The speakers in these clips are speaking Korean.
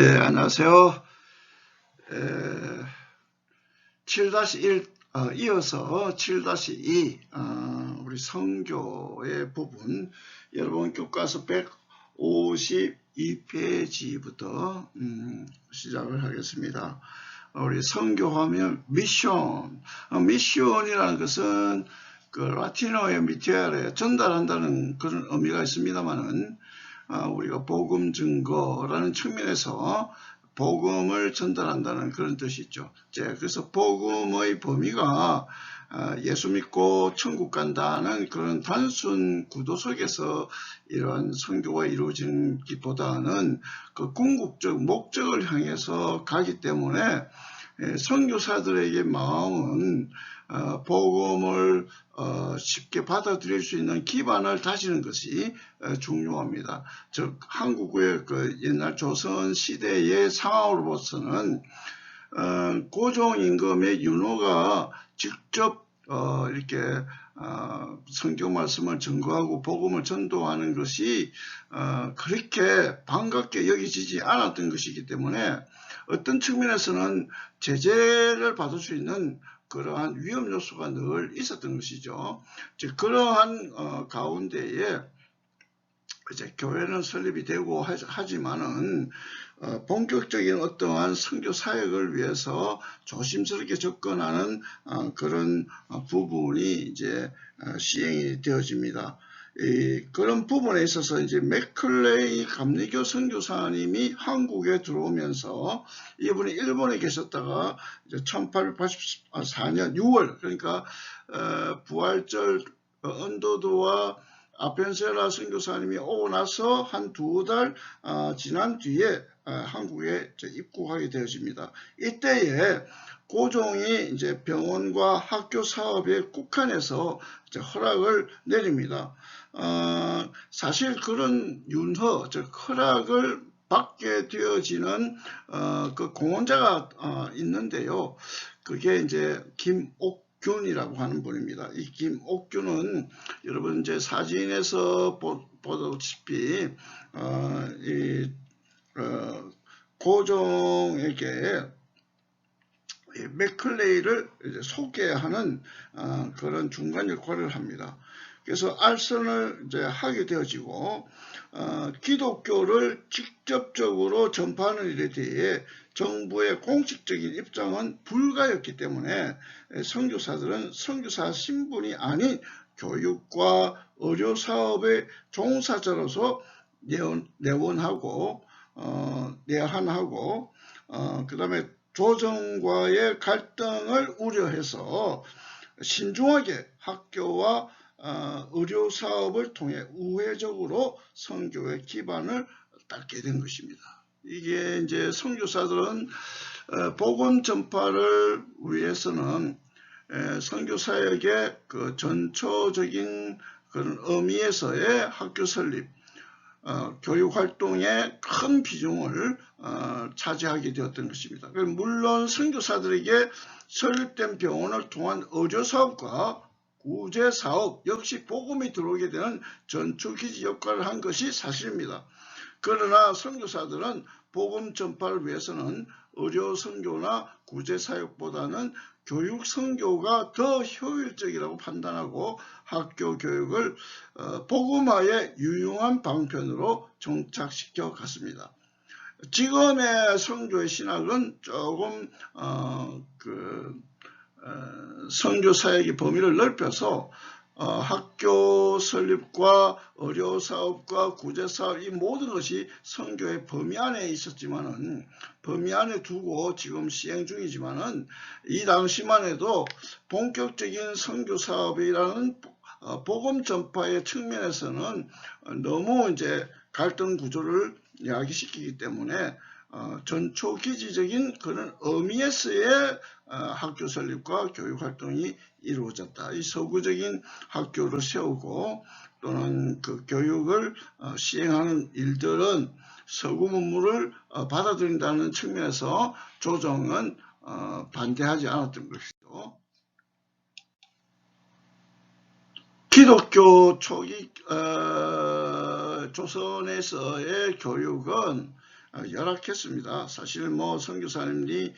안녕하세요. 7-1 이어서 7-2 우리 선교의 부분 여러분 교과서 152페이지부터 시작을 하겠습니다. 우리 선교하면 미션, 미션이라는 것은 그 라틴어의 미티아레 전달한다는 그런 의미가 있습니다만은 우리가 복음 증거라는 측면에서 복음을 전달한다는 그런 뜻이 있죠. 그래서 복음의 범위가 예수 믿고 천국 간다는 그런 단순 구도 속에서 이러한 선교가 이루어지기보다는 그 궁극적 목적을 향해서 가기 때문에 선교사들에게 마음은 복음을 쉽게 받아들일 수 있는 기반을 다지는 것이 중요합니다. 즉 한국의 그 옛날 조선 시대의 상황으로서는 고종임금의 윤호가 직접 이렇게 성경 말씀을 증거하고 복음을 전도하는 것이 그렇게 반갑게 여기지지 않았던 것이기 때문에 어떤 측면에서는 제재를 받을 수 있는 그러한 위험 요소가 늘 있었던 것이죠. 즉 그러한 가운데에 이제 교회는 설립이 되고 하지만은 본격적인 어떠한 선교 사역을 위해서 조심스럽게 접근하는 그런 부분이 이제 시행이 되어집니다. 그런 부분에 있어서 이제 맥클레이 감리교 선교사님이 한국에 들어오면서 이분이 일본에 계셨다가 이제 1884년 6월 그러니까 부활절 언더드와 아펜세라 선교사님이 오고 나서 한 2달 지난 뒤에 한국에 입국하게 되어집니다. 이때에 고종이 이제 병원과 학교 사업에 국한해서 허락을 내립니다. 사실 그런 윤허, 즉 허락을 받게 되어지는 그 공헌자가 있는데요. 그게 이제 김옥균이라고 하는 분입니다. 이 김옥균은 여러분 이제 사진에서 보다시피 고종에게 맥클레이를 소개하는 그런 중간 역할을 합니다. 그래서 알선을 이제 하게 되어지고 기독교를 직접적으로 전파하는 일에 대해 정부의 공식적인 입장은 불가였기 때문에 선교사들은 선교사 신분이 아닌 교육과 의료 사업의 종사자로서 내한하고 그 다음에 조정과의 갈등을 우려해서 신중하게 학교와 의료 사업을 통해 우회적으로 선교의 기반을 닦게 된 것입니다. 이게 이제 선교사들은 복음 전파를 위해서는 선교 사역의 그 전초적인 그런 의미에서의 학교 설립, 교육 활동에 큰 비중을 차지하게 되었던 것입니다. 물론 선교사들에게 설립된 병원을 통한 의료사업과 구제사업 역시 복음이 들어오게 되는 전초기지 역할을 한 것이 사실입니다. 그러나 선교사들은 복음 전파를 위해서는 의료 선교나 구제 사역보다는 교육 선교가 더 효율적이라고 판단하고 학교 교육을 복음화의 유용한 방편으로 정착시켜 갔습니다. 지금의 선교의 신학은 조금 선교 사역의 범위를 넓혀서 학교 설립과 의료사업과 구제사업 이 모든 것이 선교의 범위 안에 있었지만은 범위 안에 두고 지금 시행 중이지만은 이 당시만 해도 본격적인 선교사업이라는 복음 전파의 측면에서는 너무 이제 갈등 구조를 야기시키기 때문에 전초기지적인 그런 의미에서의 학교 설립과 교육 활동이 이루어졌다. 이 서구적인 학교를 세우고 또는 그 교육을 시행하는 일들은 서구 문물을 받아들인다는 측면에서 조정은 반대하지 않았던 것이죠. 기독교 초기 조선에서의 교육은 열악했습니다. 사실 뭐 선교사님이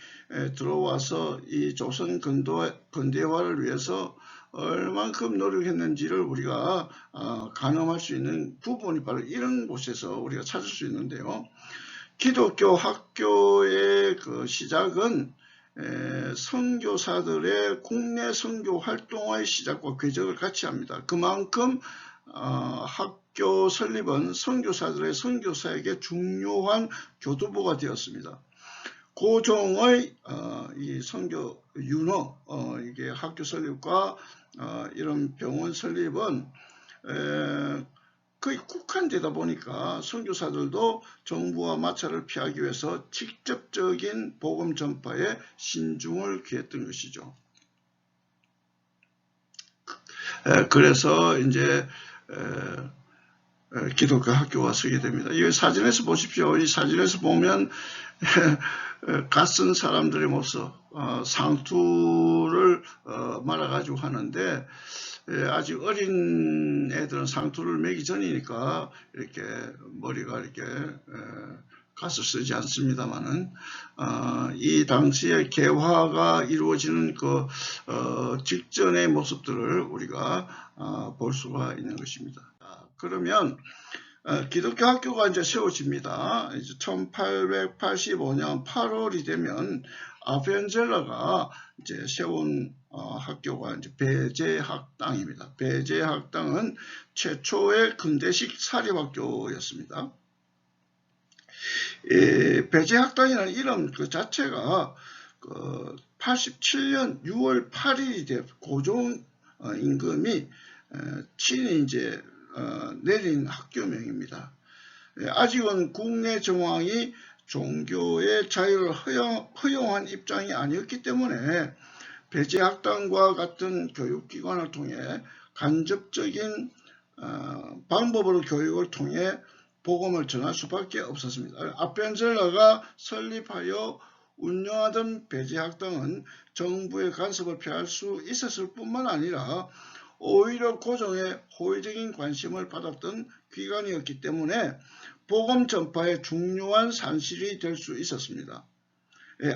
들어와서 이 조선 근대화를 위해서 얼만큼 노력했는지를 우리가 가늠할 수 있는 부분이 바로 이런 곳에서 우리가 찾을 수 있는데요. 기독교 학교의 그 시작은 선교사들의 국내 선교 활동의 시작과 궤적을 같이 합니다. 그만큼 학교 설립은 선교사들의 선교사에게 중요한 교두보가 되었습니다. 고종의 이 선교 윤허 이게 학교 설립과 이런 병원 설립은 거의 국한되다 보니까 선교사들도 정부와 마찰을 피하기 위해서 직접적인 복음 전파에 신중을 기했던 것이죠. 그래서 이제 기독교 학교가 서게 됩니다. 이 사진에서 보십시오. 이 사진에서 보면 갓쓴 사람들의 모습, 상투를 말아가지고 하는데 아직 어린 애들은 상투를 매기 전이니까 이렇게 머리가 이렇게 갓을 쓰지 않습니다만은 이 당시에 개화가 이루어지는 그 직전의 모습들을 우리가 볼 수가 있는 것입니다. 그러면 기독교 학교가 이제 세워집니다. 이제 1885년 8월이 되면 아펜젤러가 이제 세운 학교가 이제 배제학당입니다. 배제학당은 최초의 근대식 사립학교였습니다. 배제학당이라는 이름 그 자체가 87년 6월 8일이 돼 고종 임금이 친히 이제 내린 학교명입니다. 아직은 국내 정황이 종교의 자유를 허용한 입장이 아니었기 때문에 배제학당과 같은 교육기관을 통해 간접적인 방법으로 교육을 통해 복음을 전할 수밖에 없었습니다. 아펜젤러가 설립하여 운영하던 배제학당은 정부의 간섭을 피할 수 있었을 뿐만 아니라 오히려 고종의 호의적인 관심을 받았던 기관이었기 때문에 복음 전파의 중요한 산실이 될 수 있었습니다.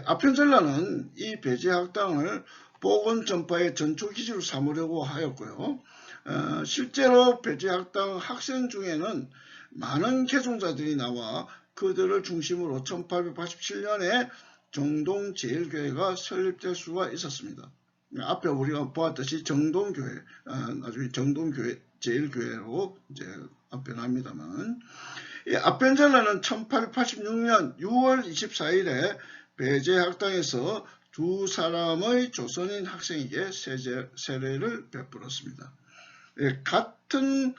아펜젤러는 이 배제학당을 복음 전파의 전초기지로 삼으려고 하였고요. 실제로 배제학당 학생 중에는 많은 개종자들이 나와 그들을 중심으로 1887년에 정동제일교회가 설립될 수가 있었습니다. 앞에 우리가 보았듯이 정동교회, 나중에 정동교회, 제일교회로 이제 앞에 납니다만, 아펜젤러는 1886년 6월 24일에 배제학당에서 두 사람의 조선인 학생에게 세례를 베풀었습니다. 같은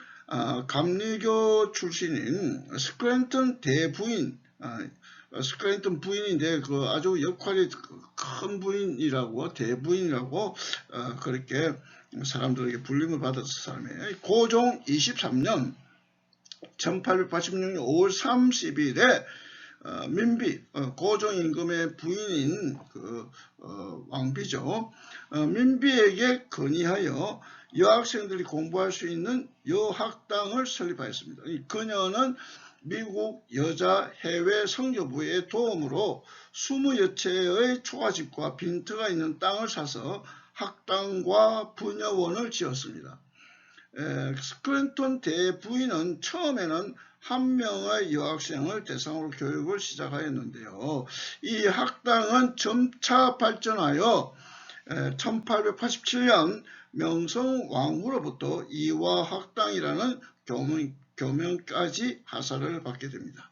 감리교 출신인 스크랜턴 대부인, 스크랜턴 부인인데 그 아주 역할이 큰 부인이라고 대부인이라고 그렇게 사람들에게 불림을 받았을 사람이에요. 고종 23년 1886년 5월 30일에 민비 고종 임금의 부인인 그 왕비죠. 민비에게 건의하여 여학생들이 공부할 수 있는 여학당을 설립하였습니다. 그녀는 미국 여자 해외 선교부의 도움으로 20여 채의 초가집과 빈트가 있는 땅을 사서 학당과 부녀원을 지었습니다. 스크랜턴 대부인은 처음에는 한 명의 여학생을 대상으로 교육을 시작하였는데요. 이 학당은 점차 발전하여 1887년 명성왕후로부터 이화학당이라는 교명까지 하사를 받게 됩니다.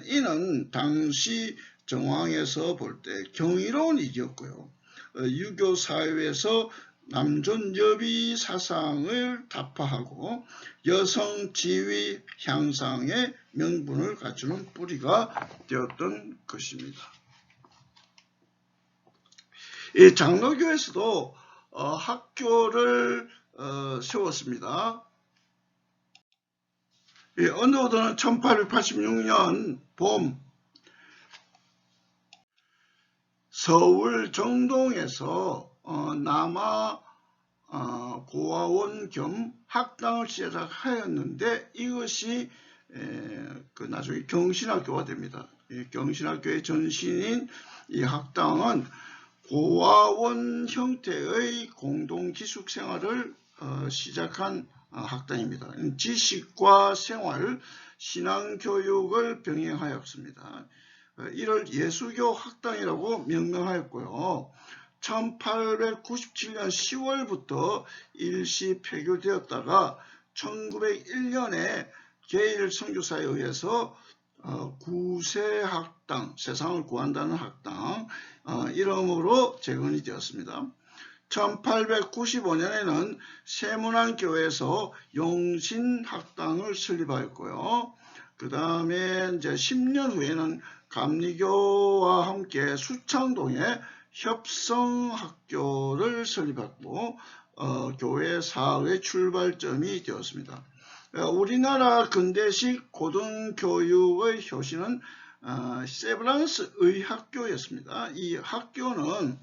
이는 당시 정황에서 볼 때 경이로운 일이었고요. 유교 사회에서 남존여비 사상을 타파하고 여성 지위 향상의 명분을 갖추는 뿌리가 되었던 것입니다. 이 장로교에서도 학교를 세웠습니다. 언더우드는 1886년 봄 서울 정동에서 남아 고아원 겸 학당을 시작하였는데 이것이 그 나중에 경신학교가 됩니다. 경신학교의 전신인 이 학당은 고아원 형태의 공동 기숙 생활을 시작한 학당입니다. 지식과 생활, 신앙교육을 병행하였습니다. 이를 예수교 학당이라고 명명하였고요. 1897년 10월부터 일시 폐교되었다가 1901년에 게일 선교사에 의해서 구세학당, 세상을 구한다는 학당 이름으로 재건이 되었습니다. 1895년에는 세문안교회에서 용신학당을 설립하였고요. 그 다음에 이제 10년 후에는 감리교와 함께 수창동에 협성학교를 설립했고 교회 사의 출발점이 되었습니다. 우리나라 근대식 고등교육의 효시는 세브란스 의학교였습니다. 이 학교는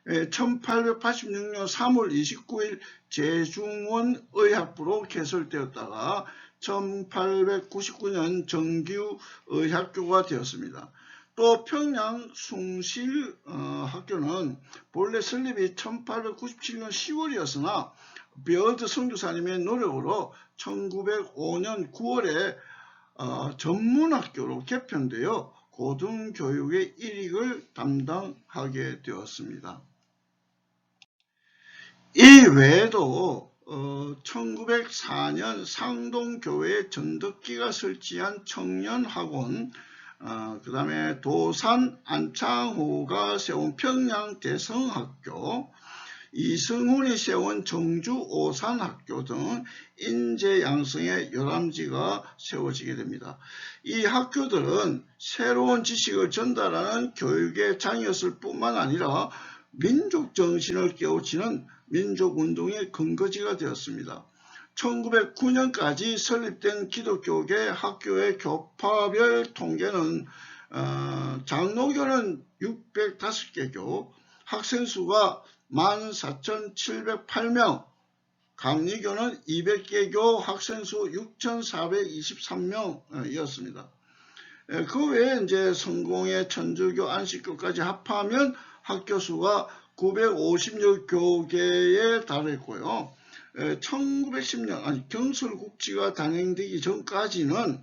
1886년 3월 29일 제중원 의학부로 개설되었다가 1899년 정규 의학교가 되었습니다. 또 평양 숭실 학교는 본래 설립이 1897년 10월이었으나 비어드 선교사님의 노력으로 1905년 9월에 전문학교로 개편되어 고등교육의 일익을 담당하게 되었습니다. 이 외에도 1904년 상동교회 전덕기가 설치한 청년학원, 그 다음에 도산 안창호가 세운 평양대성학교, 이승훈이 세운 정주 오산학교 등 인재양성의 열람지가 세워지게 됩니다. 이 학교들은 새로운 지식을 전달하는 교육의 장이었을 뿐만 아니라 민족정신을 깨우치는 민족운동의 근거지가 되었습니다. 1909년까지 설립된 기독교계 학교의 교파별 통계는 장로교는 605개교, 학생수가 14,708명, 감리교는 200개교, 학생수 6,423명이었습니다. 그 외에 이제 성공회, 천주교, 안식교까지 합하면 학교 수가 956교계에 달했고요. 1910년 경설국지가 단행되기 전까지는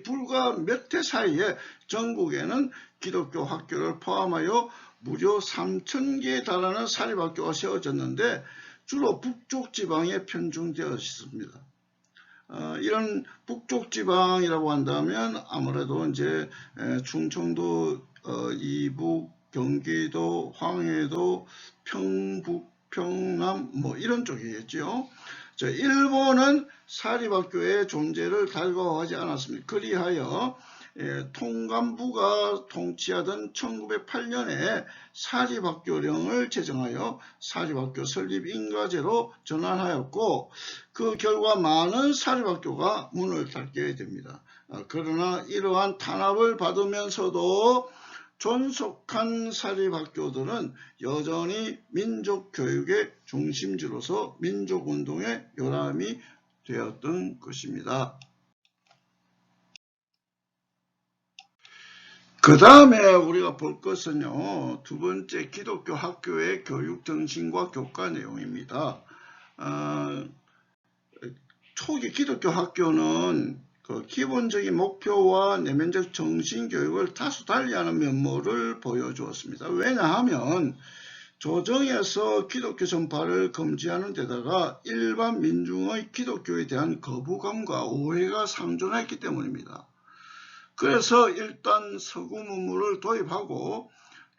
불과 몇 해 사이에 전국에는 기독교 학교를 포함하여 무려 3,000개에 달하는 사립학교가 세워졌는데 주로 북쪽 지방에 편중되어 있습니다. 이런 북쪽 지방이라고 한다면 아무래도 이제 충청도, 이북, 경기도, 황해도, 평북, 평남 뭐 이런 쪽이겠죠. 일본은 사립학교의 존재를 달가워하지 않았습니다. 그리하여 통감부가 통치하던 1908년에 사립학교령을 제정하여 사립학교 설립 인가제로 전환하였고 그 결과 많은 사립학교가 문을 닫게 됩니다. 그러나 이러한 탄압을 받으면서도 존속한 사립학교들은 여전히 민족교육의 중심지로서 민족운동의 요람이 되었던 것입니다. 그 다음에 우리가 볼 것은요, 두 번째 기독교 학교의 교육 정신과 교과 내용입니다. 초기 기독교 학교는 그 기본적인 목표와 내면적 정신교육을 다소 달리하는 면모를 보여주었습니다. 왜냐하면 조정에서 기독교 전파를 금지하는 데다가 일반 민중의 기독교에 대한 거부감과 오해가 상존했기 때문입니다. 그래서 일단 서구 문물을 도입하고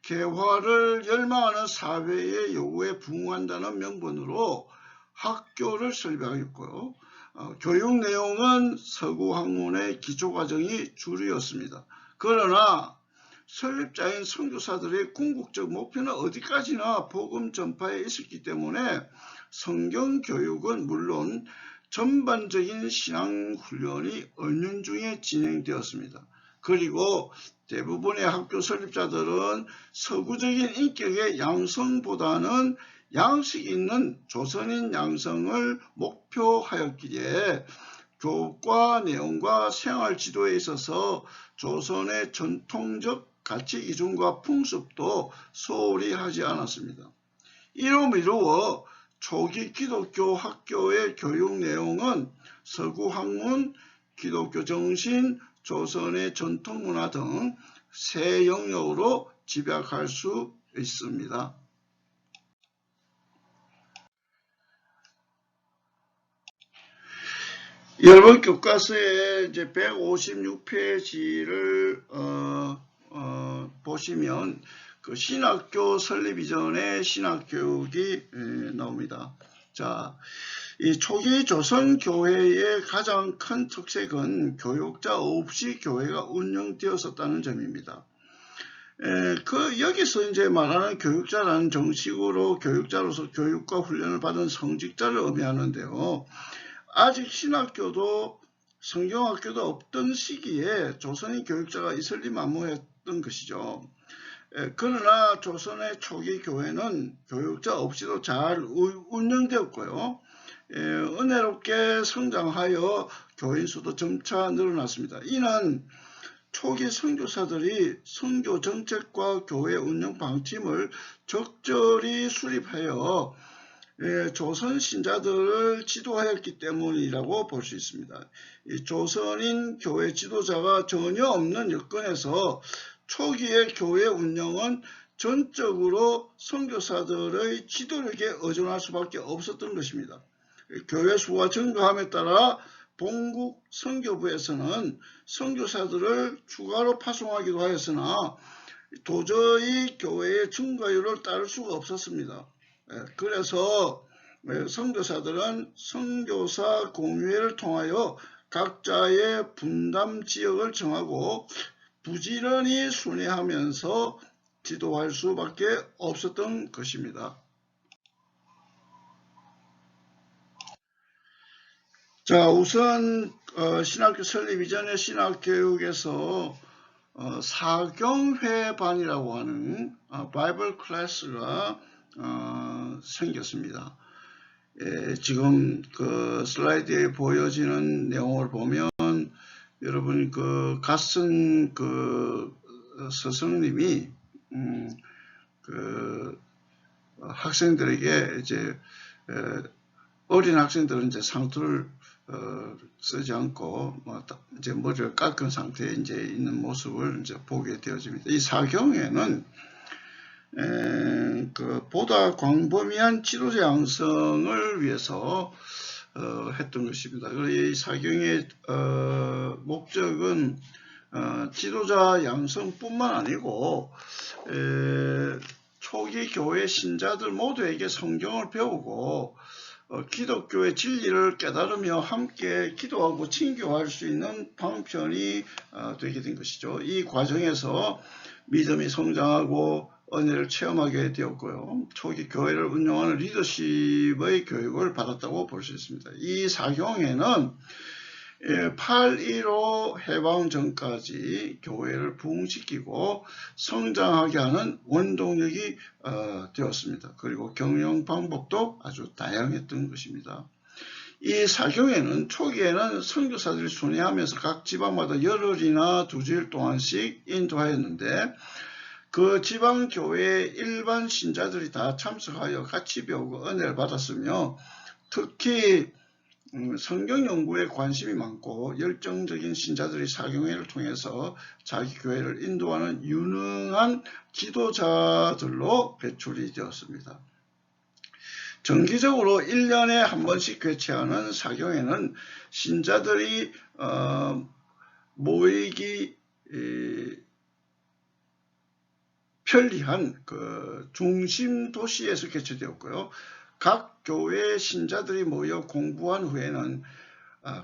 개화를 열망하는 사회의 요구에 부응한다는 명분으로 학교를 설립하였고요. 교육 내용은 서구 학문의 기초과정이 주류였습니다. 그러나 설립자인 선교사들의 궁극적 목표는 어디까지나 복음 전파에 있었기 때문에 성경 교육은 물론 전반적인 신앙 훈련이 은연중에 진행되었습니다. 그리고 대부분의 학교 설립자들은 서구적인 인격의 양성보다는 양식 있는 조선인 양성을 목표하였기에 교과 내용과 생활 지도에 있어서 조선의 전통적 가치 기준과 풍습도 소홀히 하지 않았습니다. 이로 초기 기독교 학교의 교육 내용은 서구 학문, 기독교 정신, 조선의 전통 문화 등 세 영역으로 집약할 수 있습니다. 여러분 교과서의 이제 156페이지를 보시면 그 신학교 설립 이전의 신학교육이 나옵니다. 자, 이 초기 조선 교회의 가장 큰 특색은 교육자 없이 교회가 운영되었었다는 점입니다. 여기서 이제 말하는 교육자라는 정식으로 교육자로서 교육과 훈련을 받은 성직자를 의미하는데요. 아직 신학교도 성경학교도 없던 시기에 조선의 교육자가 이슬리만무했던 것이죠. 그러나 조선의 초기 교회는 교육자 없이도 잘 운영되었고요. 은혜롭게 성장하여 교인 수도 점차 늘어났습니다. 이는 초기 선교사들이 선교 정책과 교회 운영 방침을 적절히 수립하여 조선 신자들을 지도하였기 때문이라고 볼 수 있습니다. 조선인 교회 지도자가 전혀 없는 여건에서 초기의 교회 운영은 전적으로 선교사들의 지도력에 의존할 수밖에 없었던 것입니다. 교회 수가 증가함에 따라 본국 선교부에서는 선교사들을 추가로 파송하기도 하였으나 도저히 교회의 증가율을 따를 수가 없었습니다. 그래서 선교사들은 선교사 공회를 통하여 각자의 분담 지역을 정하고 부지런히 순회하면서 지도할 수밖에 없었던 것입니다. 자, 우선 신학교 설립 이전의 신학교육에서 사경회반이라고 하는 바이블 클래스가 생겼습니다. 지금 그 슬라이드에 보여지는 내용을 보면 여러분 그 갓슨 그 스승님이 그 학생들에게 이제 어린 학생들은 이제 상투를 쓰지 않고 이제 머리를 깎은 상태에 이제 있는 모습을 이제 보게 되어집니다. 이 사경에는 그 보다 광범위한 지도자 양성을 위해서 했던 것입니다. 이 사경의 목적은 지도자 양성뿐만 아니고 초기 교회 신자들 모두에게 성경을 배우고 기독교의 진리를 깨달으며 함께 기도하고 친교할 수 있는 방편이 되게 된 것이죠. 이 과정에서 믿음이 성장하고 은혜를 체험하게 되었고요. 초기 교회를 운영하는 리더십의 교육을 받았다고 볼 수 있습니다. 이 사경에는 8.15 해방 전까지 교회를 부흥시키고 성장하게 하는 원동력이 되었습니다. 그리고 경영 방법도 아주 다양했던 것입니다. 이 사경에는 초기에는 선교사들이 순회하면서 각 지방마다 열흘이나 2주일 동안씩 인도하였는데 그 지방교회의 일반 신자들이 다 참석하여 같이 배우고 은혜를 받았으며 특히 성경 연구에 관심이 많고 열정적인 신자들이 사경회를 통해서 자기 교회를 인도하는 유능한 지도자들로 배출이 되었습니다. 정기적으로 1년에 한 번씩 개최하는 사경회는 신자들이 모이기 편리한 그 중심 도시에서 개최되었고요. 각 교회 신자들이 모여 공부한 후에는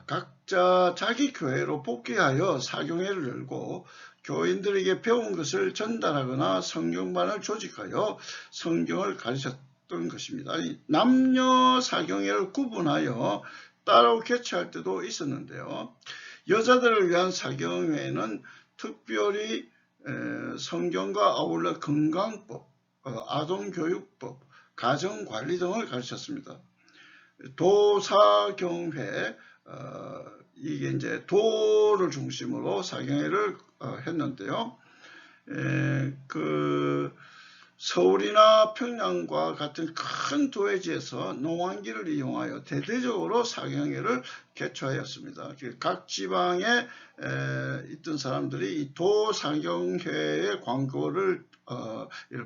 각자 자기 교회로 복귀하여 사경회를 열고 교인들에게 배운 것을 전달하거나 성경반을 조직하여 성경을 가르쳤던 것입니다. 남녀 사경회를 구분하여 따로 개최할 때도 있었는데요. 여자들을 위한 사경회는 특별히 성경과 아울러 건강법, 아동교육법, 가정관리 등을 가르쳤습니다. 도사경회, 이게 이제 도를 중심으로 사경회를 했는데요. 그 서울이나 평양과 같은 큰 도회지에서 농한기를 이용하여 대대적으로 사경회를 개최하였습니다. 각 지방에 있던 사람들이 이 도사경회의 광고를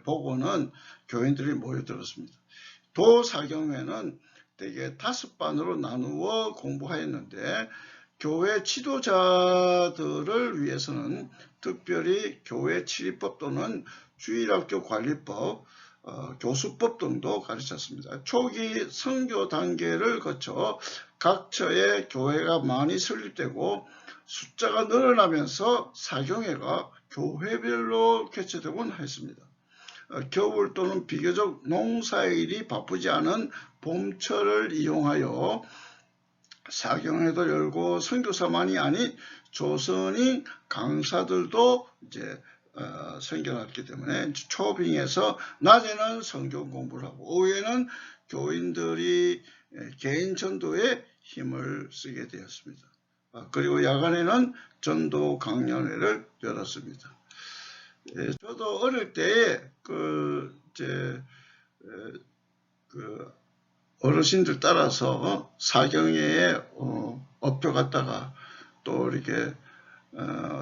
보고는 교인들이 모여들었습니다. 도사경회는 대개 5반으로 나누어 공부하였는데 교회 지도자들을 위해서는 특별히 교회 치리법 또는 주일학교 관리법, 교수법 등도 가르쳤습니다. 초기 선교 단계를 거쳐 각처에 교회가 많이 설립되고 숫자가 늘어나면서 사경회가 교회별로 개최되곤 했습니다. 겨울 또는 비교적 농사일이 바쁘지 않은 봄철을 이용하여 사경회도 열고 선교사만이 아닌 조선인 강사들도 이제 선교했기 때문에 초빙해서 낮에는 성경 공부를 하고 오후에는 교인들이 개인 전도에 힘을 쓰게 되었습니다. 그리고 야간에는 전도 강연회를 열었습니다. 저도 어릴 때에 어르신들 따라서 사경회에 업혀갔다가 또 이렇게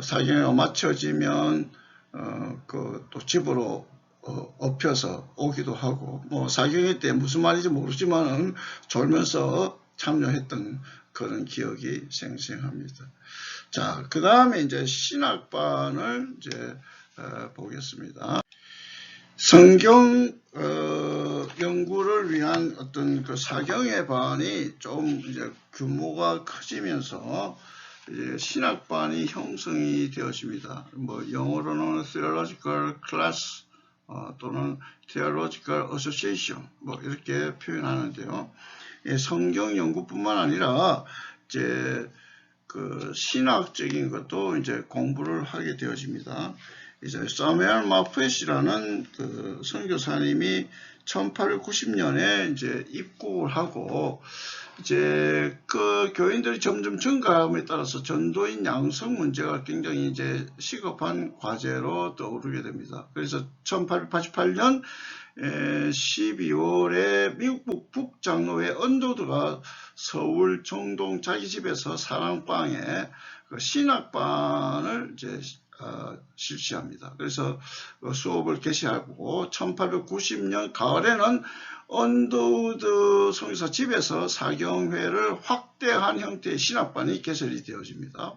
사경회가 마쳐지면 또 집으로 업혀서 오기도 하고 뭐 사경회 때 무슨 말인지 모르지만 졸면서 참여했던 그런 기억이 생생합니다. 자, 그 다음에 이제 신학반을 이제 보겠습니다. 성경 연구를 위한 어떤 그 사경회 반이 좀 이제 규모가 커지면서 이제 신학반이 형성이 되었습니다. 뭐 영어로는 Theological Class 또는 Theological Association 뭐 이렇게 표현하는데요. 성경 연구뿐만 아니라 이제 그 신학적인 것도 이제 공부를 하게 되어집니다. 이제 사무엘 마펫이라는 그 선교사님이 1890년에 이제 입국을 하고 이제 그 교인들이 점점 증가함에 따라서 전도인 양성 문제가 굉장히 이제 시급한 과제로 떠오르게 됩니다. 그래서 1888년 12월에 미국 북장로회 언더드가 서울 정동 자기 집에서 사랑방에 그 신학반을 이제 실시합니다. 그래서 수업을 개시하고 1890년 가을에는 언더우드 선교사 집에서 사경회를 확대한 형태의 신학반이 개설이 되어집니다.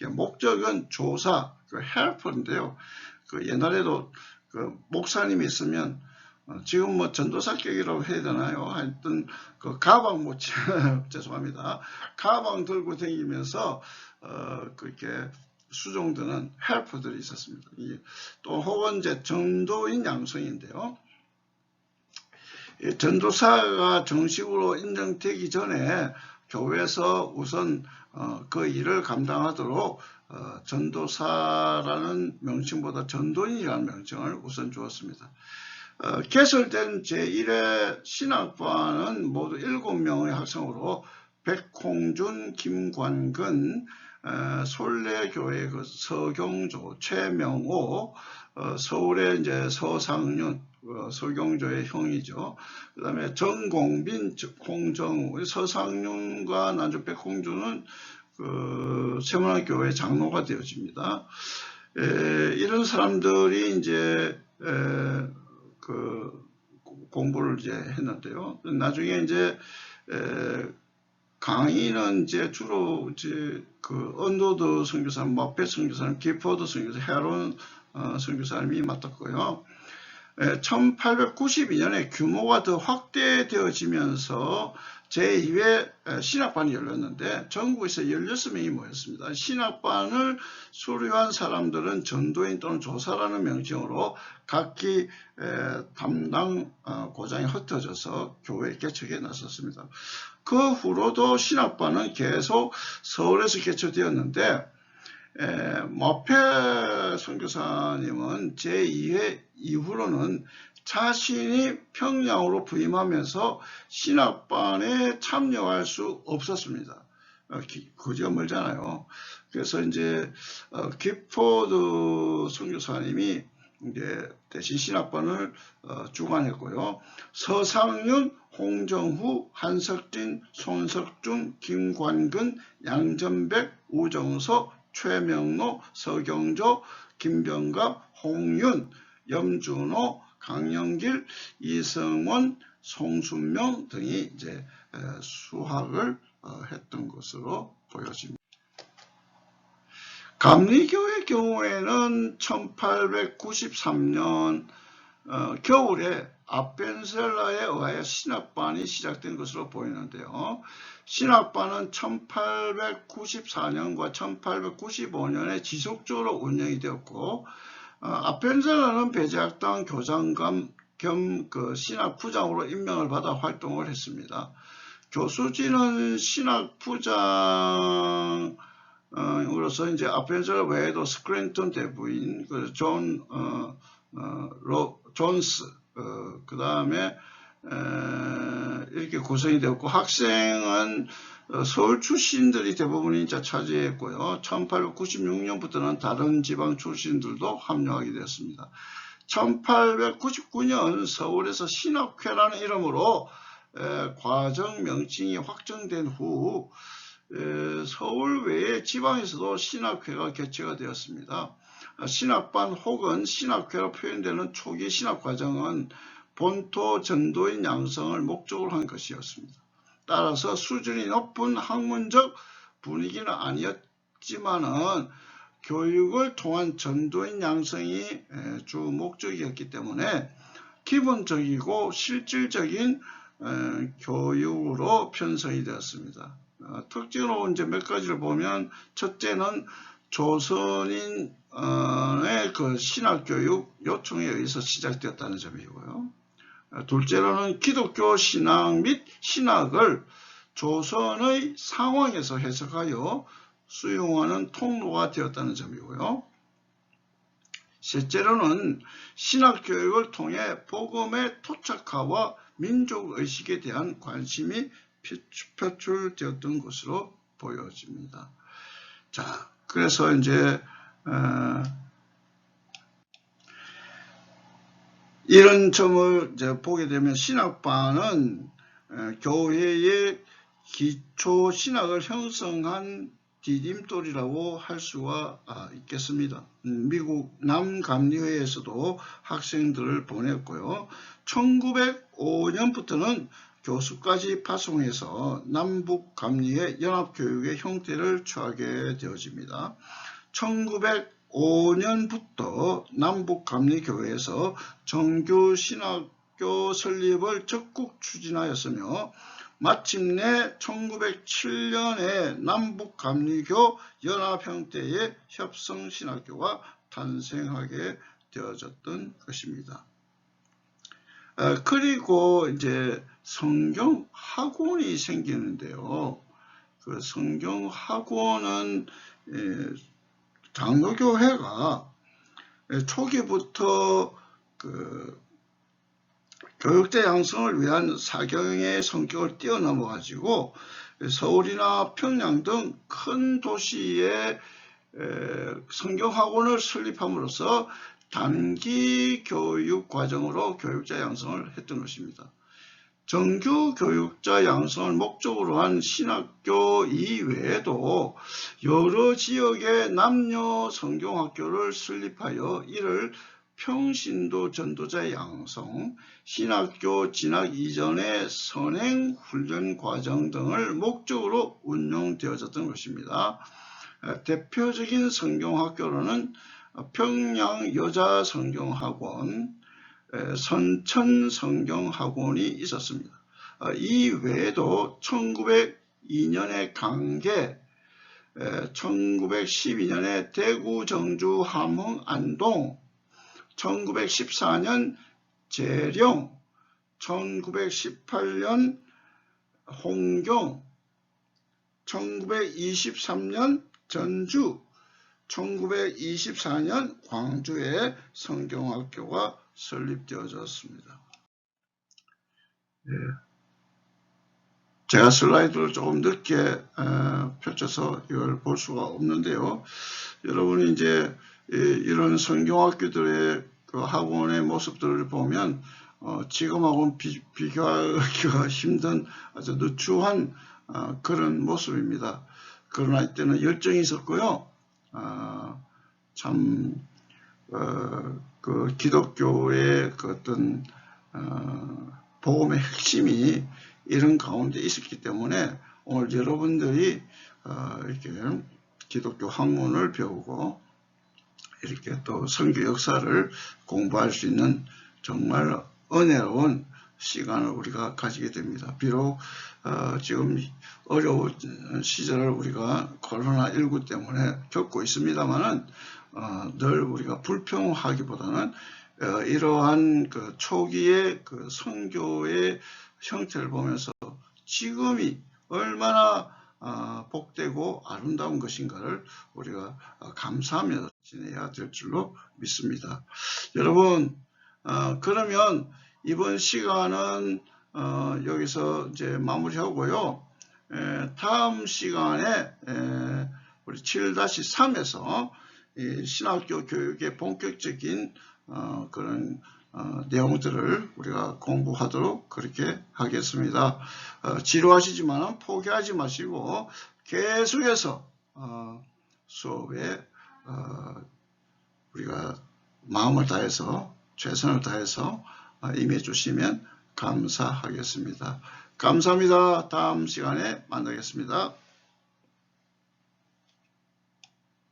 목적은 조사, 헬퍼인데요. 그 옛날에도 그 목사님이 있으면 지금 뭐 전도사격이라고 해야 되나요? 하여튼 그 가방 못 죄송합니다. 가방 들고 다니면서 그렇게 수종드는 헬퍼들이 있었습니다. 또 혹은 이제 전도인 양성인데요. 전도사가 정식으로 인정되기 전에 교회에서 우선 그 일을 감당하도록 전도사라는 명칭보다 전도인이라는 명칭을 우선 주었습니다. 개설된 제1회 신학반은 모두 7명의 학생으로 백홍준, 김관근, 솔레교회 그 서경조, 최명호, 서울의 이제 서상윤, 서경조의 형이죠. 그 다음에 정공빈, 홍정우, 서상윤과 나중 백홍준은 그 세문화교회 장로가 되어집니다. 이런 사람들이 이제 그 공부를 이제 했는데요. 나중에 이제 강의는 이제 주로 이제 그 언더드 선교사님, 마펫 선교사님, 기포드 선교사님, 헤론 선교사님이 맡았고요. 1892년에 규모가 더 확대되어지면서 제2회 신학반이 열렸는데 전국에서 16명이 모였습니다. 신학반을 수료한 사람들은 전도인 또는 조사라는 명칭으로 각기 담당 고장이 흩어져서 교회 개척에 나섰습니다. 그 후로도 신학반은 계속 서울에서 개최되었는데 마펫 선교사님은 제2회 이후로는 자신이 평양으로 부임하면서 신학반에 참여할 수 없었습니다. 거리가 멀잖아요. 그래서 이제 기포드 선교사님이 이제 대신 신학반을 주관했고요. 서상윤, 홍정후, 한석진, 손석준, 김관근, 양전백, 우정서, 최명로, 서경조, 김병갑, 홍윤, 염준호, 강영길, 이성원, 송순명 등이 이제 수학을 했던 것으로 보여집니다. 감리교의 경우에는 1893년 겨울에 아펜셀러에 의하여 신학반이 시작된 것으로 보이는데요. 신학반은 1894년과 1895년에 지속적으로 운영이 되었고, 아펜셀러는 배제학당 교장 겸 그 신학부장으로 임명을 받아 활동을 했습니다. 교수진은 신학부장으로서 이제 아펜셀러 외에도 스크랜턴 대부인 존 존스 그 다음에 이렇게 구성이 되었고, 학생은 서울 출신들이 대부분이 차지했고요. 1896년부터는 다른 지방 출신들도 합류하게 되었습니다. 1899년 서울에서 신학회라는 이름으로 과정 명칭이 확정된 후 서울 외의 지방에서도 신학회가 개최가 되었습니다. 신학반 혹은 신학회로 표현되는 초기 신학과정은 본토 전도인 양성을 목적으로 한 것이었습니다. 따라서 수준이 높은 학문적 분위기는 아니었지만은 교육을 통한 전도인 양성이 주 목적이었기 때문에 기본적이고 실질적인 교육으로 편성이 되었습니다. 특징으로 이제 몇 가지를 보면, 첫째는 조선인의 그 신학교육 요청에 의해서 시작되었다는 점이고요. 둘째로는 기독교 신앙 및 신학을 조선의 상황에서 해석하여 수용하는 통로가 되었다는 점이고요. 셋째로는 신학교육을 통해 복음의 토착화와 민족의식에 대한 관심이 표출되었던 것으로 보여집니다. 자, 그래서 이제 이런 점을 이제 보게 되면 신학반은 교회의 기초 신학을 형성한 디딤돌이라고 할 수가 있겠습니다. 미국 남감리회에서도 학생들을 보냈고요. 1905년부터는 교수까지 파송해서 남북감리회 연합교육의 형태를 취하게 되어집니다. 1905년부터 남북감리교회에서 정규 신학교 설립을 적극 추진하였으며, 마침내 1907년에 남북감리교 연합 형태의 협성신학교가 탄생하게 되어졌던 것입니다. 그리고 이제 성경학원이 생기는데요. 그 성경학원은 장로교회가 초기부터 그 교육자 양성을 위한 사경의 성격을 뛰어넘어 가지고 서울이나 평양 등 큰 도시에 성경학원을 설립함으로써 단기 교육 과정으로 교육자 양성을 했던 것입니다. 정규 교육자 양성을 목적으로 한 신학교 이외에도 여러 지역의 남녀 성경학교를 설립하여 이를 평신도 전도자 양성, 신학교 진학 이전의 선행 훈련 과정 등을 목적으로 운영되어졌던 것입니다. 대표적인 성경학교로는 평양 여자 성경학원, 선천 성경학원이 있었습니다. 이 외에도 1902년에 강계, 1912년에 대구, 정주, 함흥, 안동, 1914년 재령, 1918년 홍경, 1923년 전주, 1924년 광주에 성경학교가 설립되어졌습니다. 네. 제가 슬라이드를 조금 늦게 펼쳐서 이걸 볼 수가 없는데요. 여러분이 이제 이런 성경학교들의 그 학원의 모습들을 보면 지금하고는 비교하기가 힘든 아주 누추한 그런 모습입니다. 그러나 이때는 열정이 있었고요. 참 그 기독교의 그 어떤 복음의 핵심이 이런 가운데 있었기 때문에 오늘 여러분들이 이렇게 기독교 학문을 배우고 이렇게 또 선교 역사를 공부할 수 있는 정말 은혜로운 시간을 우리가 가지게 됩니다. 비록 지금 어려운 시절을 우리가 코로나19 때문에 겪고 있습니다만은 늘 우리가 불평하기보다는 이러한 그 초기의 그 선교의 형태를 보면서 지금이 얼마나 복되고 아름다운 것인가를 우리가 감사하며 지내야 될 줄로 믿습니다. 여러분, 그러면 이번 시간은 여기서 이제 마무리하고요. 다음 시간에 우리 7-3에서 신학교 교육의 본격적인 그런 내용들을 우리가 공부하도록 그렇게 하겠습니다. 지루하시지만 포기하지 마시고 계속해서 수업에 우리가 마음을 다해서 최선을 다해서 임해 주시면 감사하겠습니다. 감사합니다. 다음 시간에 만나겠습니다.